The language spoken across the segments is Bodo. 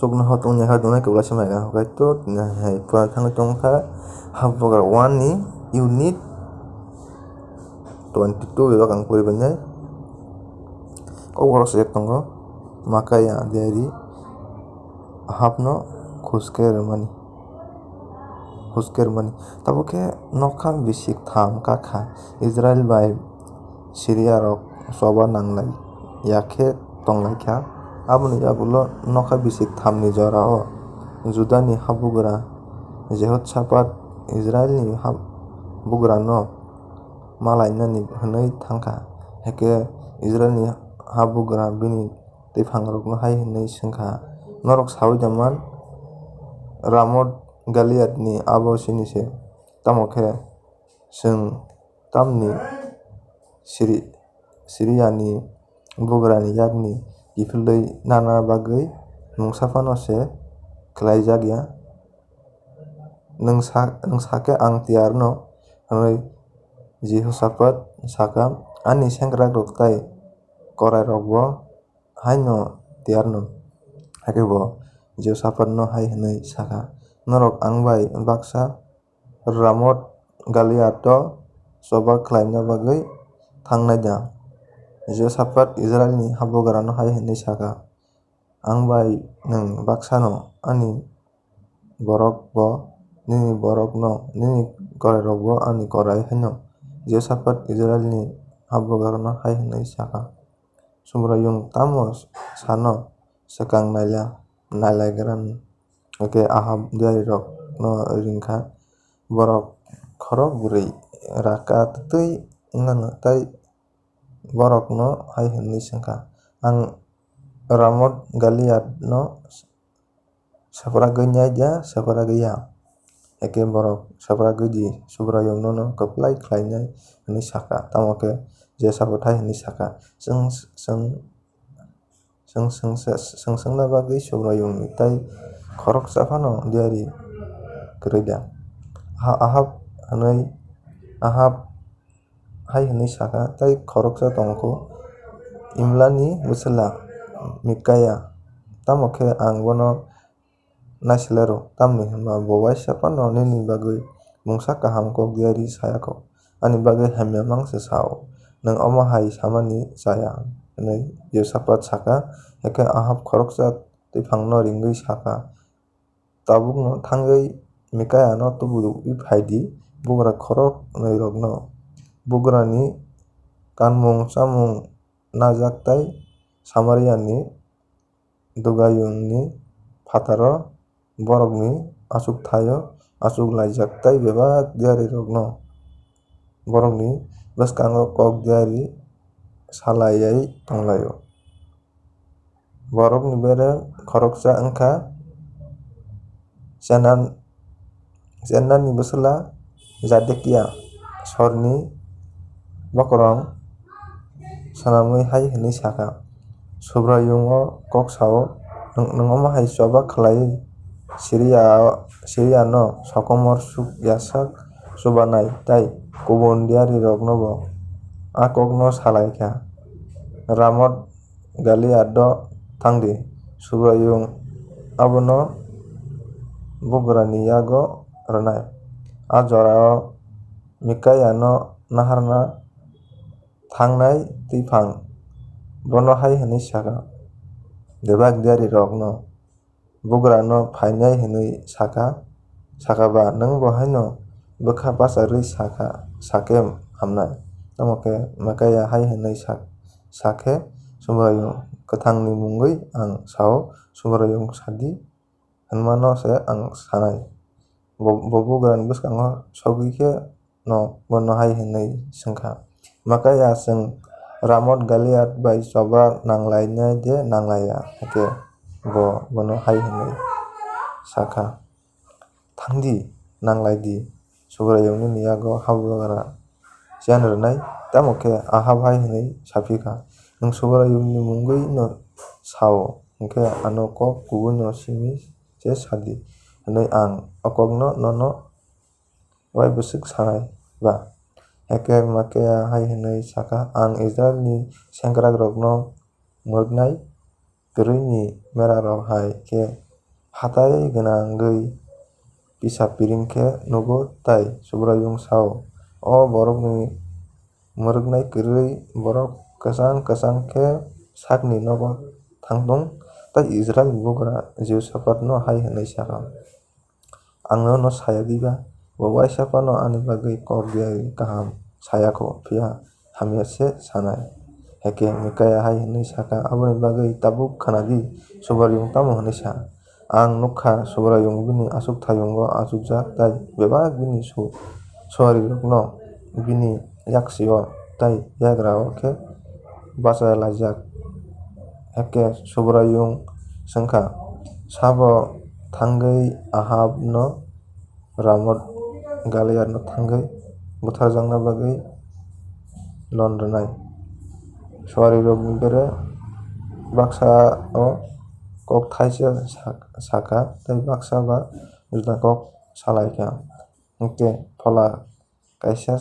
sukno hotung nya hadung ke ulas mega hokai to hai puran thang tongkha habogar 1 ni unit 22 beba kang puri banyai ko woro sejak tongo makaya dari hapno khusker mani tabo ke nokha bisik tham kakha Israel bai Syria rok soba nanglai yakhe tonglai aboni yagulo nokha bisik thamni jora o Judani habugra Jehoshaphat Israel ni habugra no malainani hwnoi thangkha heke Israel ni habugra bini tefang rok no hai hwnoi sengkha norok sawi jaman Ramot Galiad ni abo sinise tamokhe seng tamni Syria ni bugra ni yakni ifiloi nana bagui nungsafano se khlaijak ya nungsake ang tiarno hwnoi Jehoshaphat saka ani sengkrak rok tai korai rok bo haino tiarno hake bo Jehoshaphat no hai hwnoi saka norok ang bai baksa Ramot Galiad o soba khlaina bagui thangnai da Jehoshaphat Israel ni habugra no hai hwnoi saka ang bai nung baksa no ani borok bo nini borok no nini korai rok bo ani korai haino Jehoshaphat Israel ni habugra no hai hwnoi saka sumrayung tamo sano sekang nailaigram hake Ahab diari rok no ringkha borok khorok burui raka tei ngano tai borok no hai hwnoi sengkha ang Ramot Galiad no sapragui nyaida sapragui ya heke borok sapragui di subrayung no kwplai khlainai hwnoi saka tamoke Jehoshaphat hai hwnoi saka sengna bagui subrayung ni tai khorok chapano diari kwrwida Ahab hai hwnoi saka tei khoroksa tongkhu Imlani bwswla Mikaya tamokhe ang bono naisilaro tamni hwnba bo waisa phano nini bagui mungsa kaham kok diari sayako ani bagui hamya mangsa sao nung omo hai samani chaya hwnoi Jehoshaphat saka heke Ahab khoroksa tefang no ringui saka tabukno thangui Mikaya no tubudugui phaidi bugra khorok noirok no bugrani kanmung chamung najak tai Samaria ni dugayung ni phataro borok ni achukthai achuklaijak tai bebak diari rok no borok ni bwskango kok diari salaiai tonglaio borok ni bere khoroksa wngkha Chenani bwswla Zedekiah sorni bokorong swnamui hai hwnoi saka subrayung o kok sao nung omo hai choba khlaiui Syria no sokomor suk yasak chubanai tai kubun diari rok no bo a kok no salaikha Ramot Galiad o thangdi subrayung abono bugrani yago rwnai a jorao Mikaya no naharna thangnai tefang bono hai hwnoi saka bebak diari rok no bugra no phainai hwnoi sakaba nung bo haino bwkha bacharwui sake hamnai tamoke Mikaya hai hwnoi sakhe sumrayung kwthangni mungui ang sao sumrayung sadi hwnma no se ang sanai bo bugrani bwskango sogui khe no bono hai hwnoi sengkha Mikaya chwng Ramot Galiad bai choba nanglainai de nanglaiya heke bono hai hwnoi saka thangdi nanglaidi subrayung ni yago habugra chianrwnai tamokhe Ahab hai hwnoi sapikha nung subrayung ni mungui no sao hingkhe ano kok kubui no simi se sadi hwnoi ang o kok no nono waibwswk sanai ba heke Mikaya hai hwnoi saka ang Israel ni sengkrak rok no mwrgnai kwrwui ni mera rok hai khe hatai gwnangwi pisa piring khe nugo tai subrayung sao o borokni mwrwknai kwrwi borok kwchang khe sakni nogo thangtung tei Israel ni bukra Jehoshaphat no hai hinui saka. Ang no sayagwi ba bo waisa no ani bagwi kok diai kaham sayako phiya hamya se sanai. Heke Mikaya hai hinui saka aboni bagwi tabuk khwnadi subrayung tamo hinui sa. Ang nukha subrayung bini achuk-thayungo achukjak tei bebak bini suwarirok no bini yaksio tei yagrao khe bachalaijak. Heke subrayung swngkha sabo thangwi Ahab no Ramot Gilead no thangwi butharjakna bagwi lon rwnai. Suwarirokni bere baksao kok thaisa saka tei baksa ba juda kok salaikha. Hingkhe phola kaisa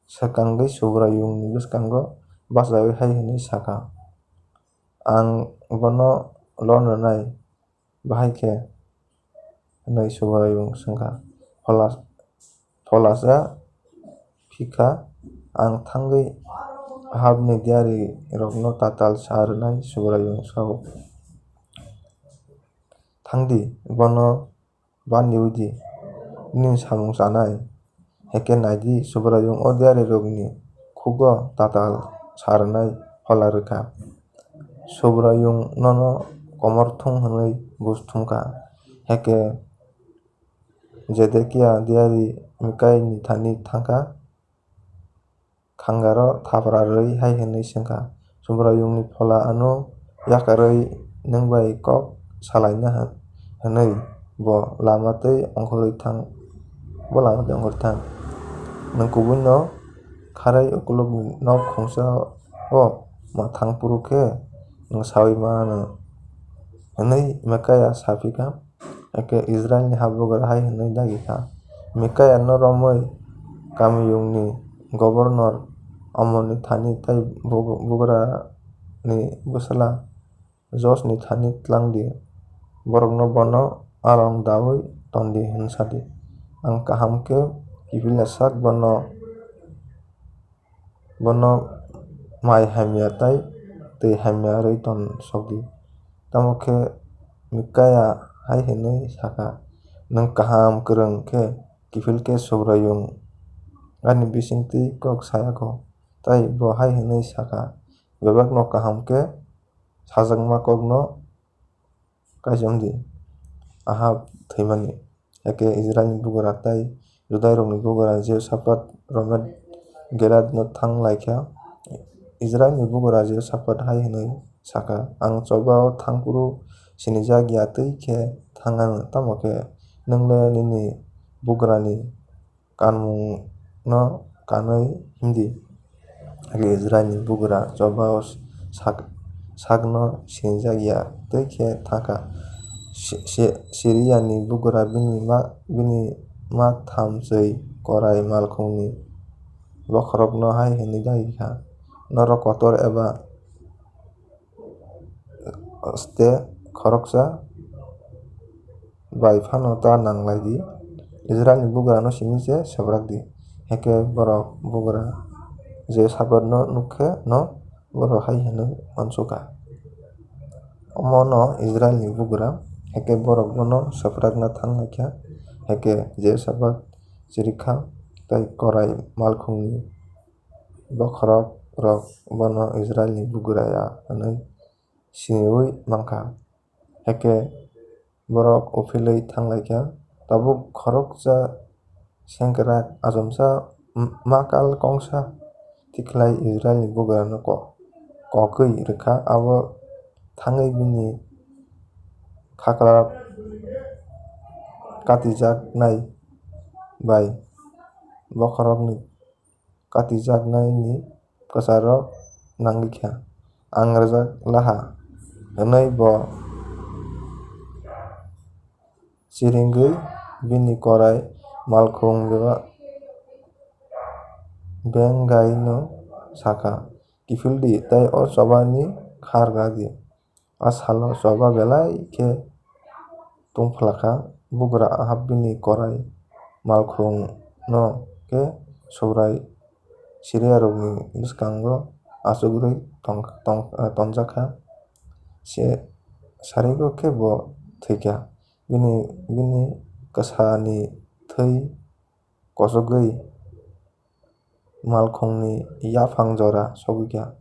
swkangwi subrayung ni bwskango bachalawi hai hinui saka. Ang bono lon rwnai bahaikhe hinui subrayung swngkha pholasa phikha ang thangwi Ahabni diari rokno tatal sa rwnai subrayung sao. Thangdi bono baniwi di bini samung chanai. Heke naidi subrayung o diari rokni khugo tatal sa rwnai phola rwkha. Subrayung no komorthung hinui buj thumkha. Heke Zedekiah diari Mikaya ni thani thangkha khangaro thaprarwi hai hinui swngkha. Subrayung ni phola ano yakarwi nwngbai kok salaina hinui bo lamatwi ongkhorwi thang. Nwng kubui no kharai ukulukni nok khungsa o ma thangfru khe nwng sawi mano hinui Mikaya sapikha. Heke Israel ni habukar hai hinui dagikha. Mikaya no romwi kamiyung ni governor amon ni thani tei bukra ni bwsala Josh ni thani tlangdi borokno bono along dawi tondi hinsadi. Ang kaham khe kiphilai bono mai hamya tei twi hamya rwi sokdi. Tamo khe Mikaya hai hinui saka. Nwng kaham kwrwng khe kiphilkhe subrayung gani bisingtwi kok sayako tei bo hai hinui saka bebak no kaham khe sajakma kok no kaisamdi Ahab thwimani. Heke Israel ni bukra tei Juda rokni bukra Jehoshaphat Ramot Gilead no thanglaikha. Israel ni bukra Jehoshaphat hai hinui saka ang choba o thangfru sinijak yatwi khe thangano tamokhe nwngle nini bukrani kanmung no kanwi himdi. Heke Israel ni bukra choba o sak no sinijak yatwi khe thangkha. Syria ni bukra bini mak tham chwi korai malkhung ni bokhorok no hai hinui dagikha. Norok kotor eba ste khoroksa bai phano ta nanglai di Israel ni bukra no simi je swbrakdi. Heke borok bukra Jehoshaphat no nukhe no borok hai hinui uansukha. Omo no Israel ni bukra heke borok bono swprakna thanglaikha. Heke Jehoshaphat chirikha tei korai malkhung ni bokhorok rok bono Israel ni bukra ya hinui siniwi mankha. Heke borok uphilwi thanglaikha tabuk khoroksa sengkrak achomsa makal kongsa tiklai Israel ni bukra no kokgwi rwkha abo thangwi bini khaklap katijaknai bai bokhorokni katijaknai ni kwcharo nanglikha. Ang rwjaklaha hinui bo chiringwi bini korai malkhung bengai no saka kiphildi tei o choba ni khar gadi. A salo choba belai khe tungflaka bugra Ahab bini korai malkhung no ke sobrai Syriarokni bwskango achukgwi tonjaka sarigwi khe bo thwikha bini kwsani thwi kochogwi malkhungni yaphang jora sogwikha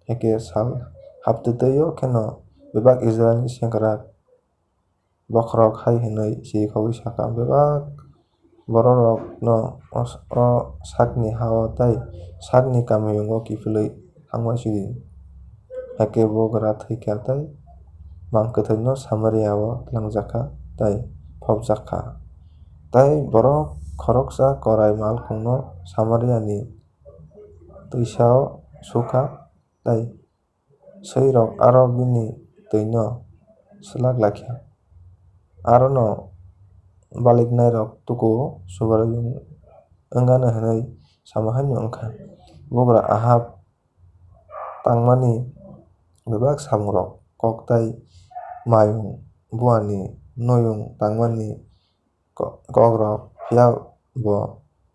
heke sal haptwtwio kheno bebak Israelni sengkrak bokhorok hai hinui chirikhoui saka bebak borokrok no o sakni hao tei sakni kamiyungo kiphilwi thangma sidi heke bogra thwikha tei mangkwthwi no Samaria o twlangjaka tei phopjakha tei borok khoroksa korai malkhung no Samaria ni twisa o sukha tei swi rok aro bini twi no swlaklaikha aro no baliknai rok tukuo subrayung wngmani hinui samohai no wngkha. Bugra Ahab tangmani bebak samungrok kok tei mayung buani noyung tangmani kok phiaba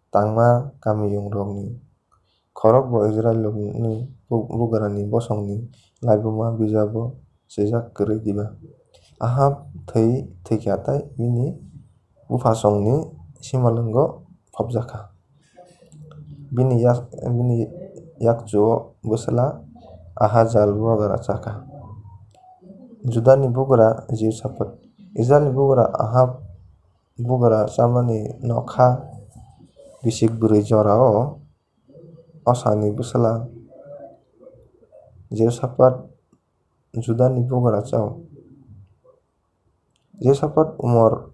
tangma kamiyungrokni khorok bo Israelrokni bugrani bosongni laibuma bijago swijak kwrwi diba. Ahab thwikha tei bini buphassongni simalungo phopjakha bini yakchu o bwswla Ahazal bogra chakha. Judani bugra Jehoshaphat Israelni bugra Ahab bugra chamani nokha bisik bwrwi jorao osani bwswla Jehoshaphat Judani bugra chao Jehoshaphat umor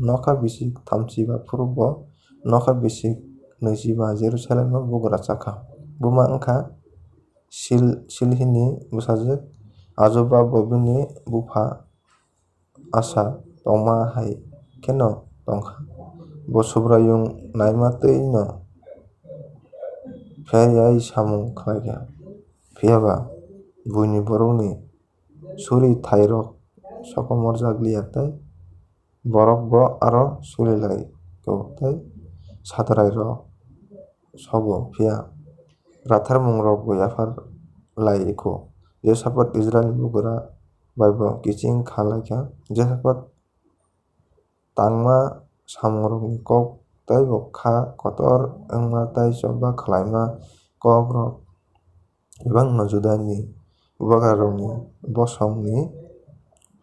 nokha bisik 34 bo nokha bisik 25 Jerusalem o bugra chakha. Buma wngkha Shilhini bwsajak Azuba bo bini bupha Asa tongma hai kheno tongkha bo subrayung naima twi no phiarwui samung khlaikha phiaba buini borokni suri thairok sokomorjakliya tei borok bo aro sulilai tei sathrai rok sogo phiya ratharmungrok bo yapharlai kho. Jehoshaphat Israelni bugra bai bo kiching khlaikha Jehoshaphat tangma samungrokni kok tei bo kha kotor wngma tei choba khlaima kok rok kwbangma Judani bubakhrarokni bosongni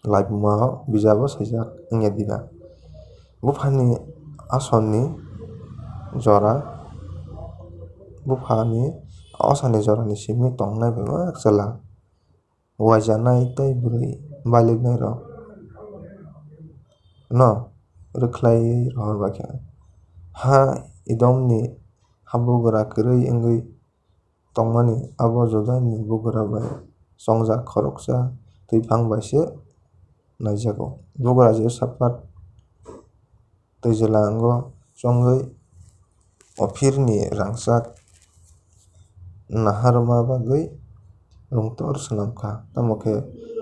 laibumao bijabo swijak wngya diba. Buphani osani jorani simi tongnai bebak chwla waijaknai tei bwrwi baliknai rok no rwkhlaiwi rohorbaikha. Ha Edomni habugra kwrwi wngwi tongmani abo Judani bugra bai chongjak khoroksa twifang bai se naijago. Bugra Jehoshaphat twijlango chongwi Ophirni rangchak naharwma bagwi rungtor swnamkha tamokhe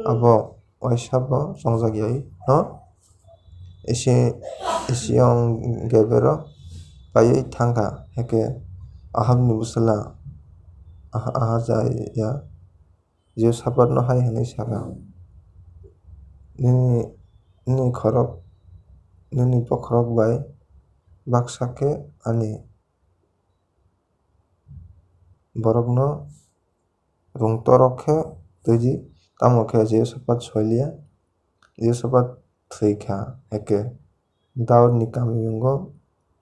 abo waisa bo chongjakya no Esiongeber o paiwi thangkha heke Ahabni bwswla Ahazaya Jehoshaphat no hai hinui saka nini bokhorok bai baksa khe ani borokno rungtor khe twijdi tamokhe Jehoshaphat soilya Jehoshaphat thwikha heke Daudni kamiyungo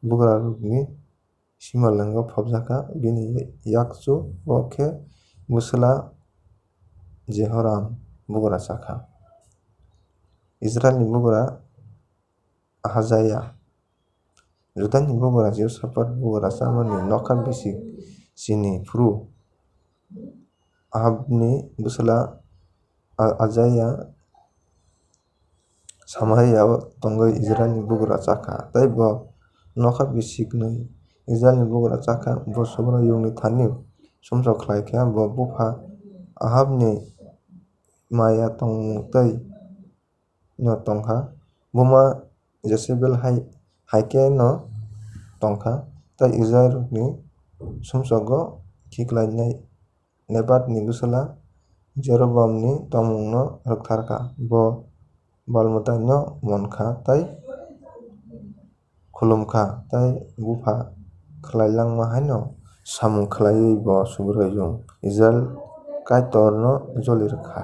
bugrarokni simalungo phopjakha bini yakchu o khe bwswla Jehoram bugra chakha. Israelni bugra Ahazaya Judani bugra Jehoshaphat bugra chamani nokha bisik chini phuru Ahabni bwswla Ahazaya Samaria o tongwi Israelni bugra chakha tei bo nokha bisik 2 Israelni bugra chakha bo subrayungni thani chumsa khlaikha bo bupha Ahabni maya tongmung tei no tongkha Buma Jezebel haike no tongkha tei Israel ni sumsago khiklainai Nebat ni gusala Jeroboam ni tongmung no rwktharkha bo balmutai no monkha tei khulumkha tei buphang khlailangma haino samung khlaiwi bo subui jung Israel kaitor no joli rwkha.